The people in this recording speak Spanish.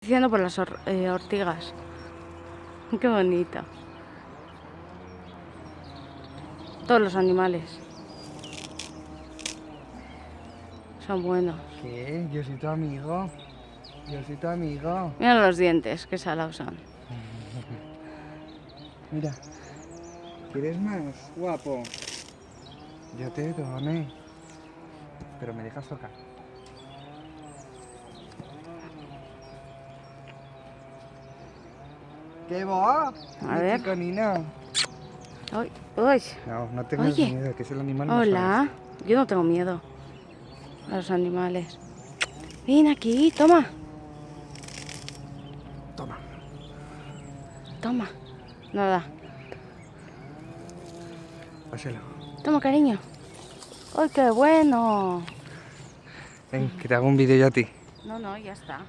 Diciendo por las ortigas. Qué bonito. Todos los animales son buenos. ¿Qué? Yo soy tu amigo. Yo soy tu amigo. Mira los dientes, qué salados son. Mira. ¿Quieres más, guapo? Yo te doné. Pero me dejas tocar. ¿Qué va? A ver. Chiconina. Uy, uy. No tengas Oye. miedo, que es el animal más Hola. honesto. Yo no tengo miedo a los animales. Ven aquí, toma. Toma. Toma. Nada. Páselo. Toma, cariño. ¡Ay, qué bueno! Ven, que te hago un vídeo yo a ti. No, ya está.